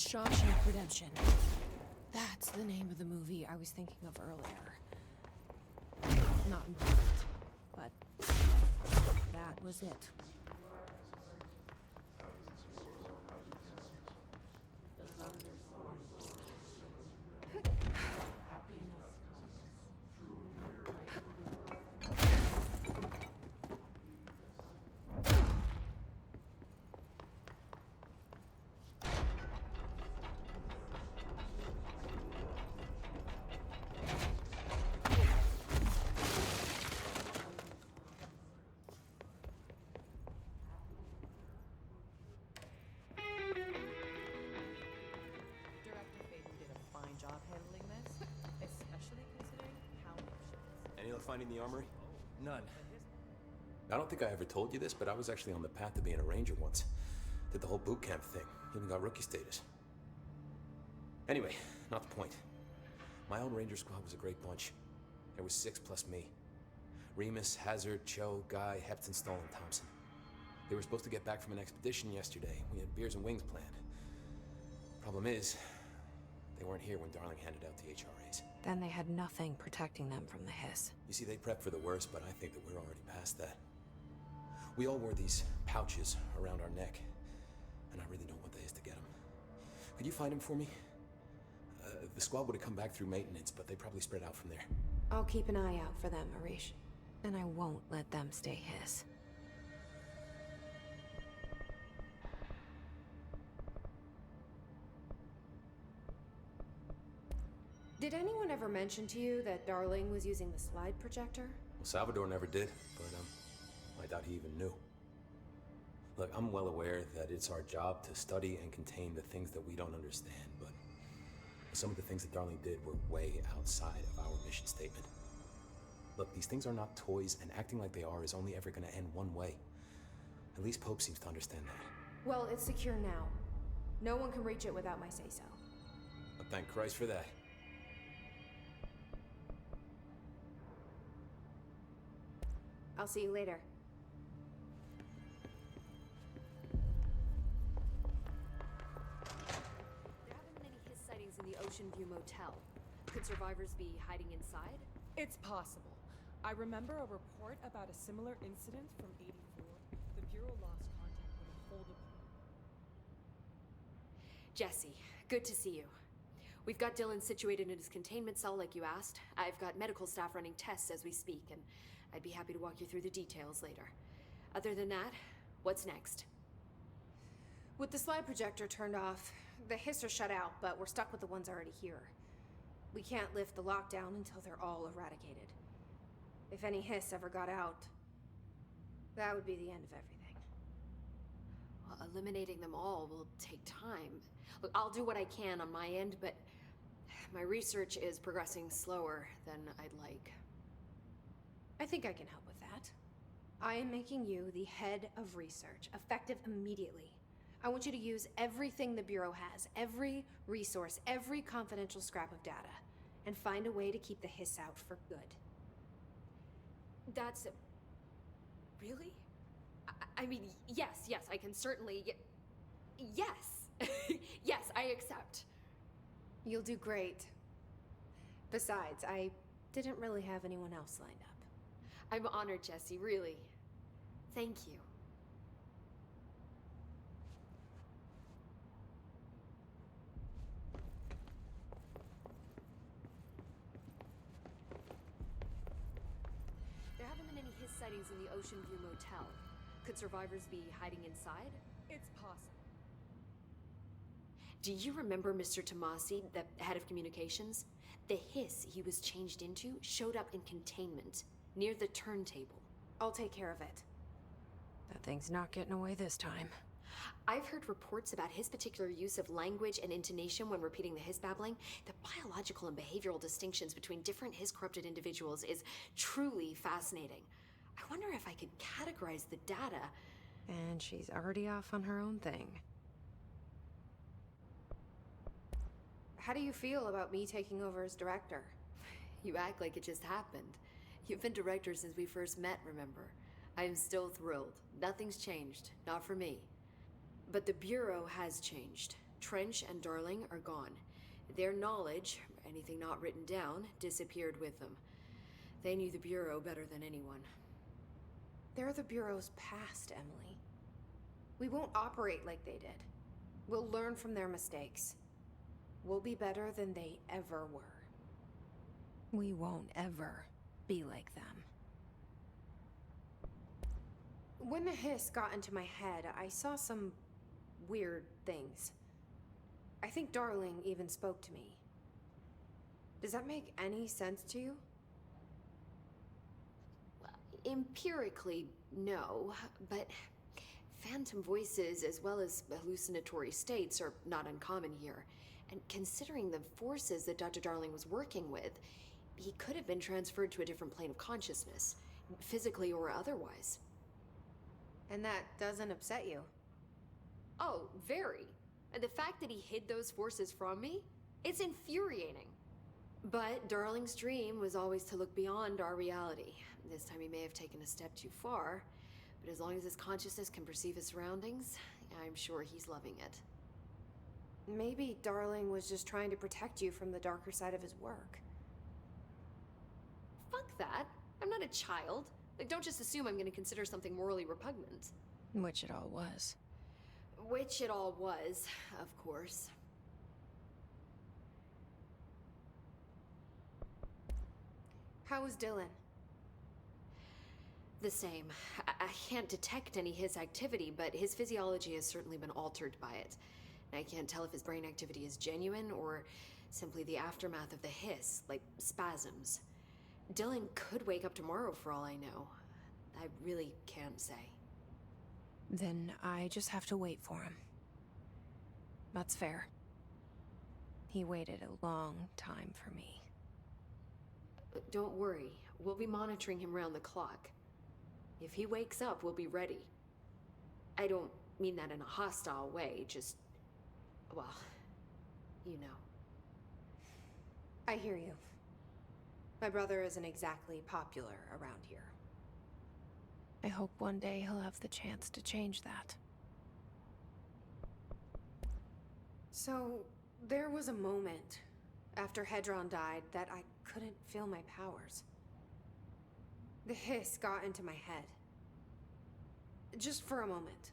Shawshank Redemption. That's the name of the movie I was thinking of earlier. Not important, but that was it. Any luck finding the armory? None. I don't think I ever told you this, but I was actually on the path to being a ranger once. Did the whole boot camp thing. Even got rookie status. Anyway, not the point. My old ranger squad was a great bunch. There was 6 plus me. Remus, Hazard, Cho, Guy, Hepton, Stoll, and Thompson. They were supposed to get back from an expedition yesterday. We had beers and wings planned. Problem is, they weren't here when Darling handed out the HRAs. Then they had nothing protecting them from the hiss. You see, they prepped for the worst, but I think that we're already past that. We all wore these pouches around our neck, and I really don't want the hiss to get them. Could you find them for me? The squad would have come back through maintenance, but they probably spread out from there. I'll keep an eye out for them, Arish. And I won't let them stay hiss. Did anyone ever mention to you that Darling was using the slide projector? Well, Salvador never did, but I doubt he even knew. Look, I'm well aware that it's our job to study and contain the things that we don't understand, but some of the things that Darling did were way outside of our mission statement. Look, these things are not toys, and acting like they are is only ever going to end one way. At least Pope seems to understand that. Well, it's secure now. No one can reach it without my say-so. But thank Christ for that. I'll see you later. There haven't been any hiss sightings in the Ocean View Motel. Could survivors be hiding inside? It's possible. I remember a report about a similar incident from '84. The Bureau lost contact with a foldable. Jesse, good to see you. We've got Dylan situated in his containment cell like you asked. I've got medical staff running tests as we speak, and I'd be happy to walk you through the details later. Other than that, what's next? With the slide projector turned off, the hiss are shut out, but we're stuck with the ones already here. We can't lift the lockdown until they're all eradicated. If any hiss ever got out, that would be the end of everything. Well, eliminating them all will take time. Look, I'll do what I can on my end, but my research is progressing slower than I'd like. I think I can help with that. I am making you the head of research, effective immediately. I want you to use everything the Bureau has, every resource, every confidential scrap of data, and find a way to keep the hiss out for good. That's... really? I mean, yes, I can certainly... Yes! Yes, I accept. You'll do great. Besides, I didn't really have anyone else lined up. I'm honored, Jesse, really. Thank you. There haven't been any hiss sightings in the Ocean View Motel. Could survivors be hiding inside? It's possible. Do you remember Mr. Tomasi, the head of communications? The hiss he was changed into showed up in containment, near the turntable. I'll take care of it. That thing's not getting away this time. I've heard reports about his particular use of language and intonation when repeating the hiss babbling. The biological and behavioral distinctions between different hiss-corrupted individuals is truly fascinating. I wonder if I could categorize the data. And she's already off on her own thing. How do you feel about me taking over as director? You act like it just happened. You've been director since we first met, remember? I am still thrilled. Nothing's changed. Not for me. But the Bureau has changed. Trench and Darling are gone. Their knowledge, anything not written down, disappeared with them. They knew the Bureau better than anyone. They're the Bureau's past, Emily. We won't operate like they did. We'll learn from their mistakes. We'll be better than they ever were. We won't ever be like them. When the hiss got into my head, I saw some weird things. I think Darling even spoke to me. Does that make any sense to you? Empirically, no, but phantom voices as well as hallucinatory states are not uncommon here. And considering the forces that Dr. Darling was working with, he could have been transferred to a different plane of consciousness, physically or otherwise. And that doesn't upset you? Oh, very. And the fact that he hid those forces from me, it's infuriating. But Darling's dream was always to look beyond our reality. This time he may have taken a step too far, but as long as his consciousness can perceive his surroundings, I'm sure he's loving it. Maybe Darling was just trying to protect you from the darker side of his work. Fuck that. I'm not a child. Like, don't just assume I'm gonna consider something morally repugnant. Which it all was. Which it all was, of course. How was Dylan? The same. I can't detect any his activity, but his physiology has certainly been altered by it. I can't tell if his brain activity is genuine or simply the aftermath of the hiss, like spasms. Dylan could wake up tomorrow for all I know. I really can't say. Then I just have to wait for him. That's fair. He waited a long time for me. Don't worry. We'll be monitoring him round the clock. If he wakes up, we'll be ready. I don't mean that in a hostile way, just... well, you know. I hear you. My brother isn't exactly popular around here. I hope one day he'll have the chance to change that. So, there was a moment after Hedron died that I couldn't feel my powers. The hiss got into my head. Just for a moment.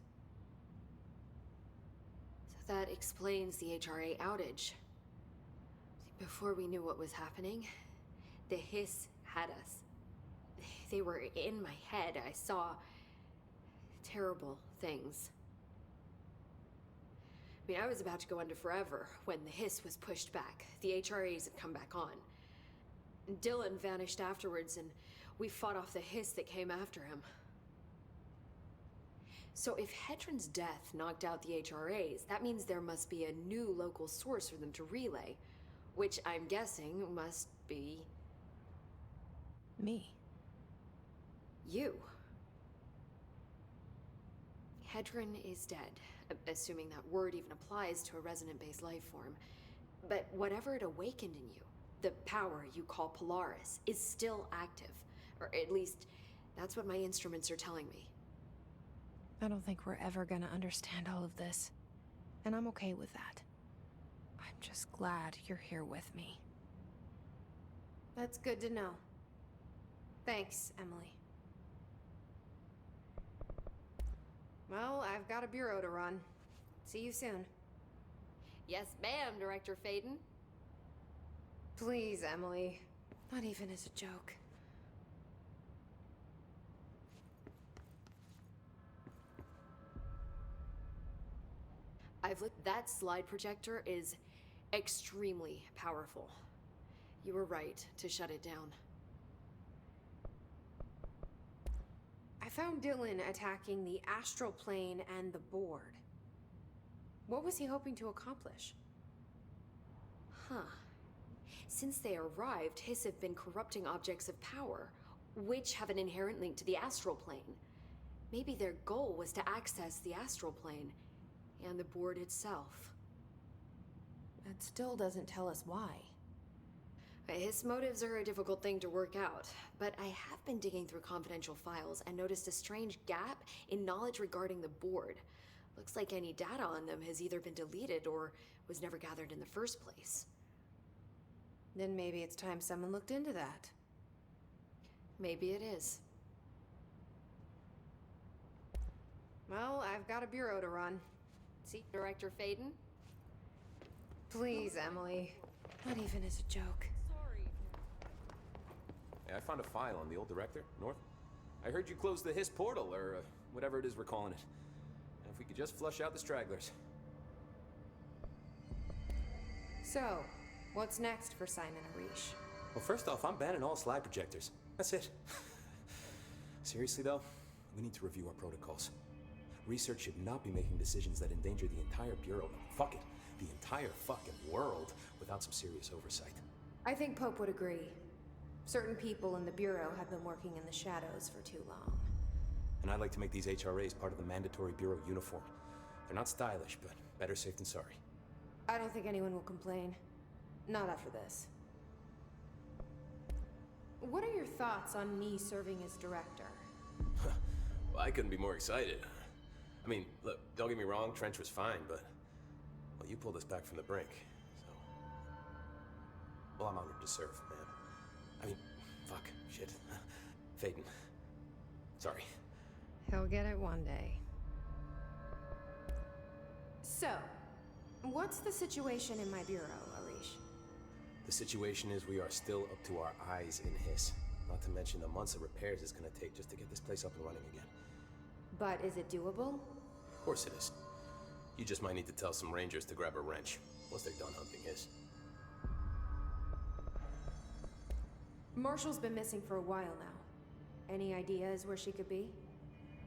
So that explains the HRA outage. Before we knew what was happening, the hiss had us. They were in my head. I saw terrible things. I mean, I was about to go under forever when the hiss was pushed back. The HRAs had come back on. Dylan vanished afterwards, and we fought off the hiss that came after him. So if Hedron's death knocked out the HRAs, that means there must be a new local source for them to relay, which I'm guessing must be... me. You. Hedron is dead, assuming that word even applies to a resonant-based life form. But whatever it awakened in you, the power you call Polaris, is still active. Or at least, that's what my instruments are telling me. I don't think we're ever gonna understand all of this. And I'm okay with that. I'm just glad you're here with me. That's good to know. Thanks, Emily. Well, I've got a bureau to run. See you soon. Yes, ma'am, Director Faden. Please, Emily. Not even as a joke. I've looked. That slide projector is extremely powerful. You were right to shut it down. I found Dylan attacking the astral plane and the board. What was he hoping to accomplish? Huh. Since they arrived, Hiss have been corrupting objects of power, which have an inherent link to the astral plane. Maybe their goal was to access the astral plane and the board itself. That still doesn't tell us why. His motives are a difficult thing to work out, but I have been digging through confidential files and noticed a strange gap in knowledge regarding the board. Looks like any data on them has either been deleted or was never gathered in the first place. Then maybe it's time someone looked into that. Maybe it is. Well, I've got a bureau to run. See, Director Faden? Please, Emily. What even is a joke? Sorry. Hey, I found a file on the old director, North. I heard you closed the HIS portal, or whatever it is we're calling it. And if we could just flush out the stragglers. So, what's next for Simon Arish? Well, first off, I'm banning all slide projectors. That's it. Seriously, though, we need to review our protocols. Research should not be making decisions that endanger the entire Bureau. Fuck it. The entire fucking world without some serious oversight. I think Pope would agree. Certain people in the Bureau have been working in the shadows for too long. And I'd like to make these HRAs part of the mandatory Bureau uniform. They're not stylish, but better safe than sorry. I don't think anyone will complain. Not after this. What are your thoughts on me serving as director? Well, I couldn't be more excited. I mean, look, don't get me wrong, Trench was fine, but... Well, you pulled us back from the brink, so... Well, I'm honored to serve, man. I mean, fuck, shit. Faden. Sorry. He'll get it one day. So, what's the situation in my bureau, Arish? The situation is we are still up to our eyes in HIS. Not to mention the months of repairs it's gonna take just to get this place up and running again. But is it doable? Of course it is. You just might need to tell some rangers to grab a wrench, once they're done hunting HIS. Marshall's been missing for a while now. Any ideas where she could be?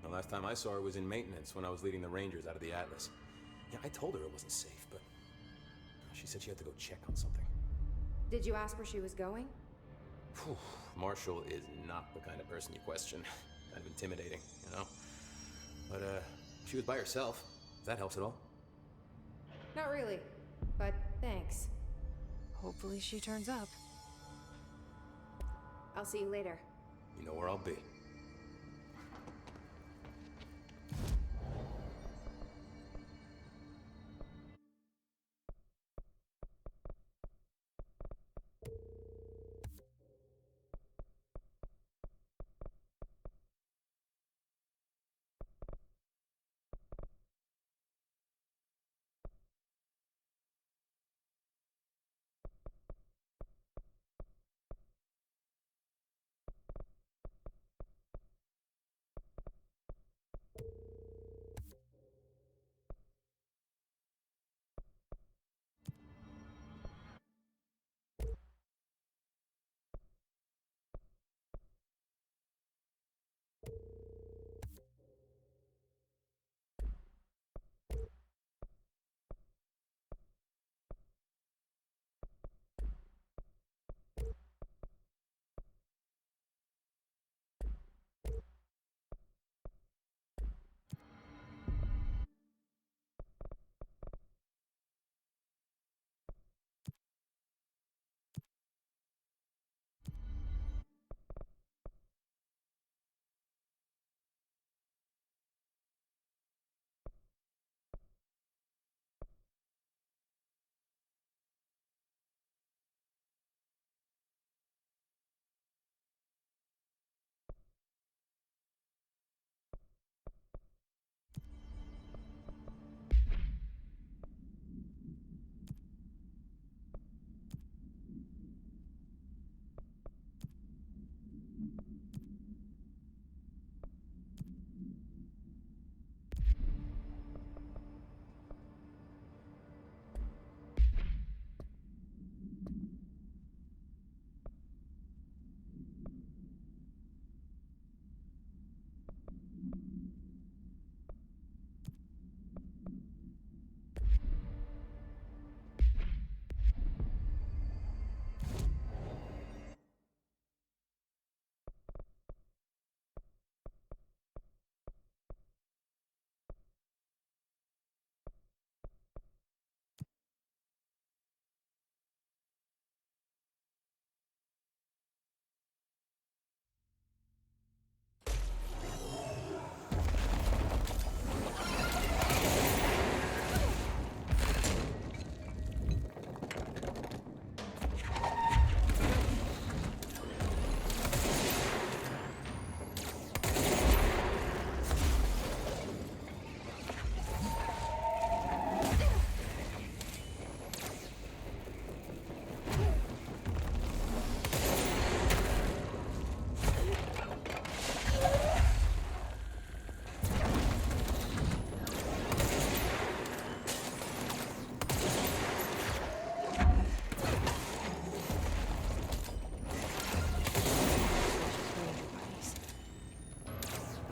The last time I saw her was in maintenance when I was leading the rangers out of the Atlas. Yeah, I told her it wasn't safe, but... She said she had to go check on something. Did you ask where she was going? Whew. Marshall is not the kind of person you question. Kind of intimidating, you know? But, she was by herself, if that helps at all. Not really, but thanks. Hopefully she turns up. I'll see you later. You know where I'll be.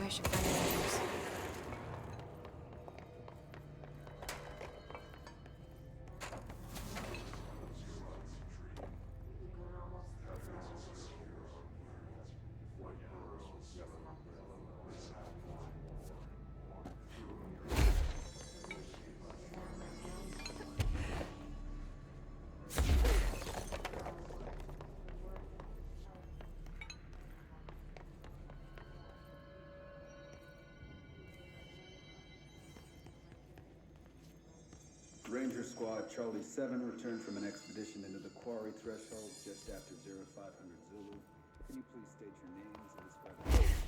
I should find the others. Ranger Squad Charlie 7 returned from an expedition into the quarry threshold just after 0500 Zulu. Can you please state your names and describe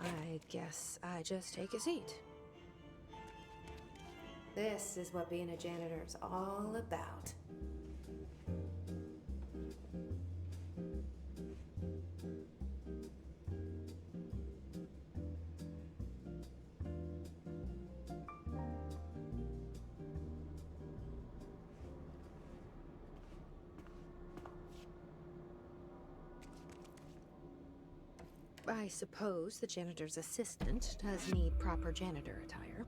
I guess I just take a seat. This is what being a janitor is all about. I suppose the janitor's assistant does need proper janitor attire.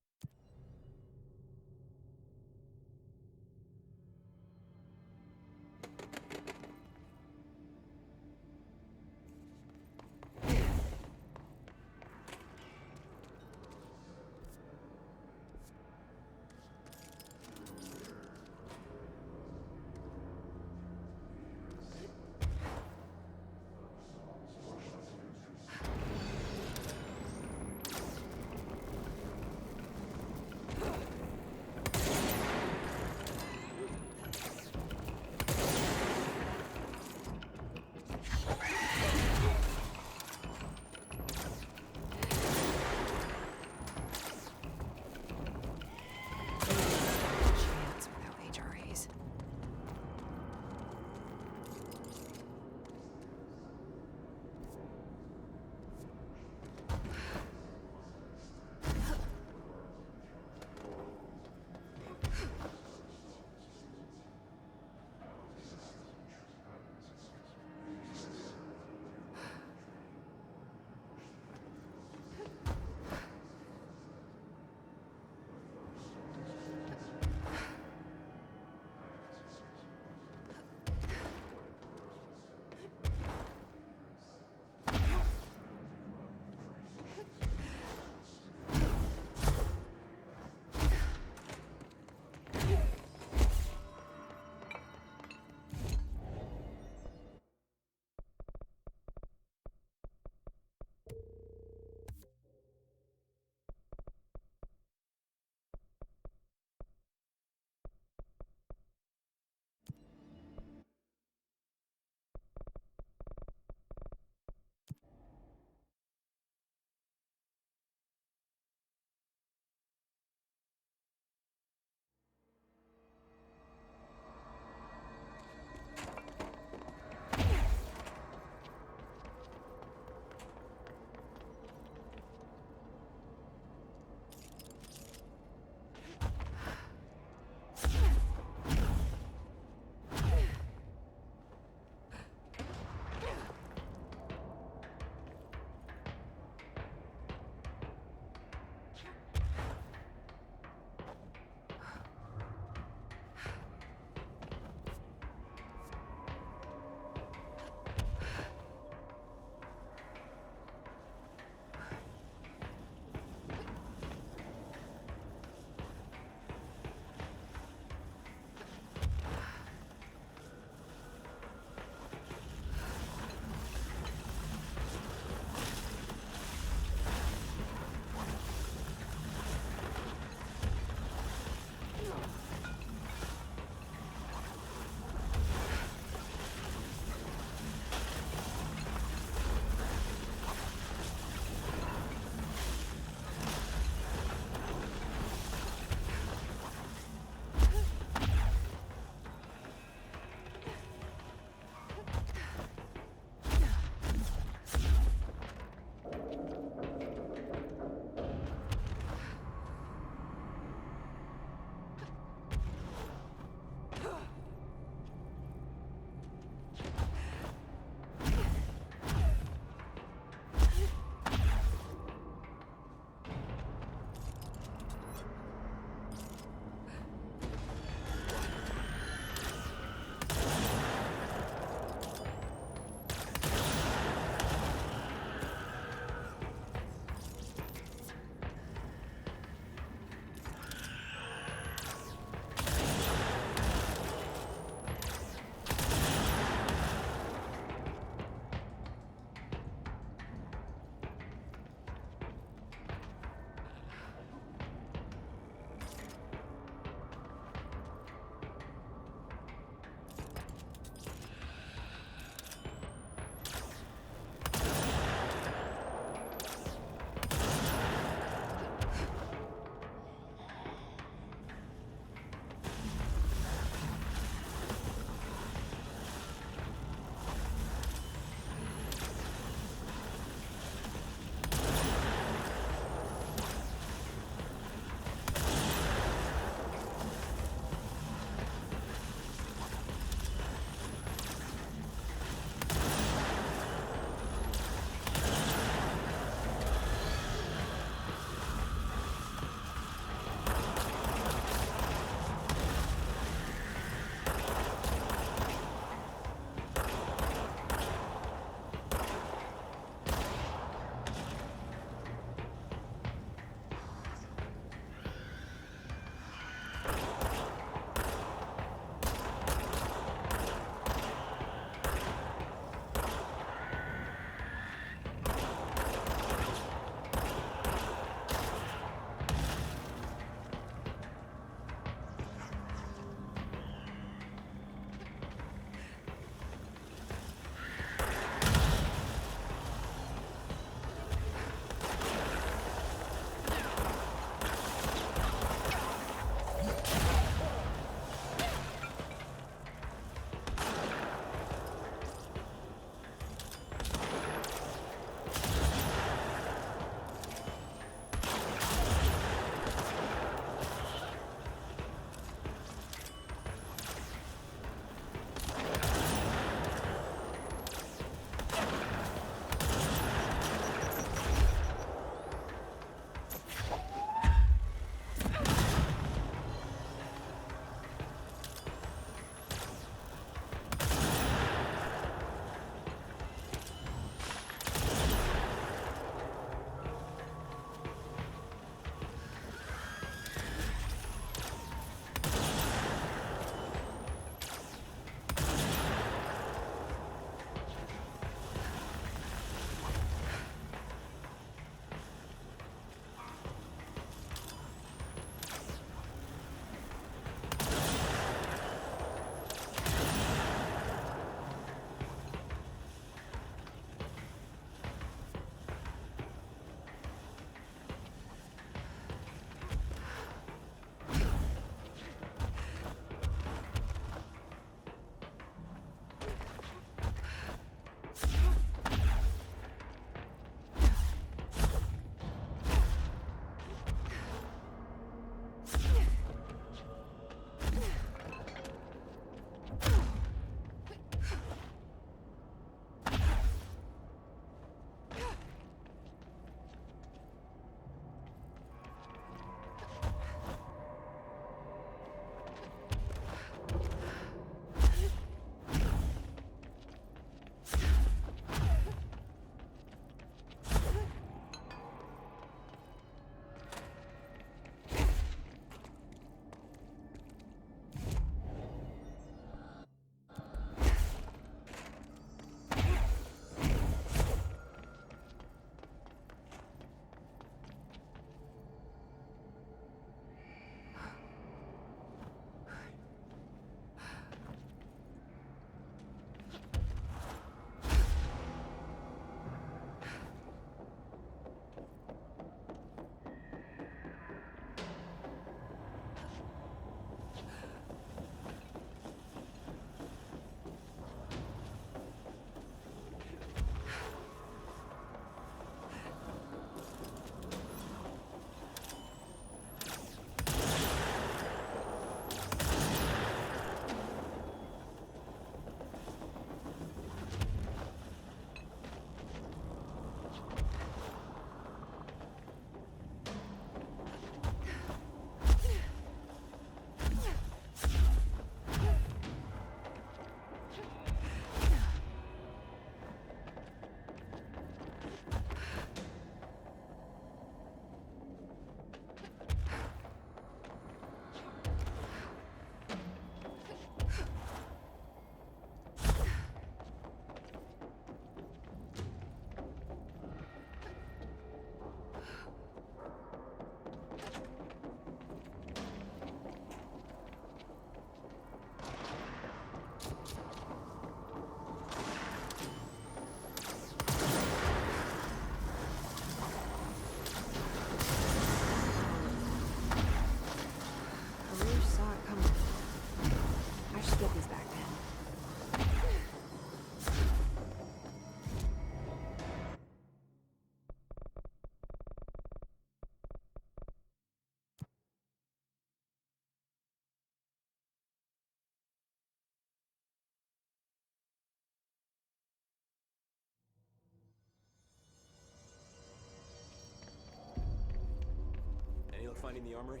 finding the armory?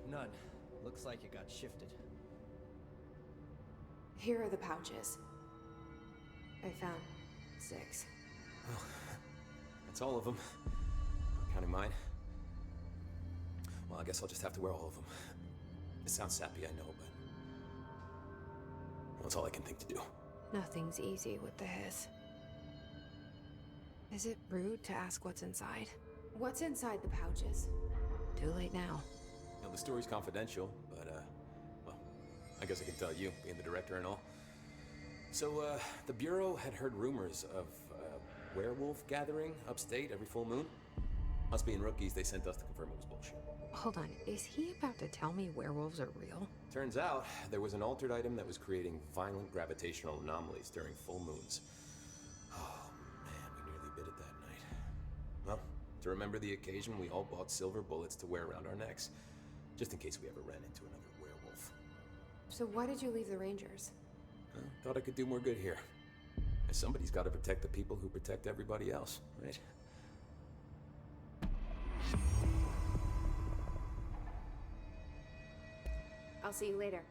None. Looks like it got shifted. Here are the pouches. I found 6. Well, that's all of them. Not counting mine. Well, I guess I'll just have to wear all of them. It sounds sappy, I know, but... well, that's all I can think to do. Nothing's easy with the hiss. Is it rude to ask what's inside? What's inside the pouches? Too late now. You know, the story's confidential, but, well, I guess I can tell you, being the director and all. So, the Bureau had heard rumors of a werewolf gathering upstate every full moon. Us being rookies, they sent us to confirm it was bullshit. Hold on, is he about to tell me werewolves are real? Turns out, there was an altered item that was creating violent gravitational anomalies during full moons. Oh, man, we nearly bit it that night. Well, to remember the occasion, we all bought silver bullets to wear around our necks, just in case we ever ran into another werewolf. So why did you leave the Rangers? Well, thought I could do more good here. Somebody's got to protect the people who protect everybody else, right? I'll see you later.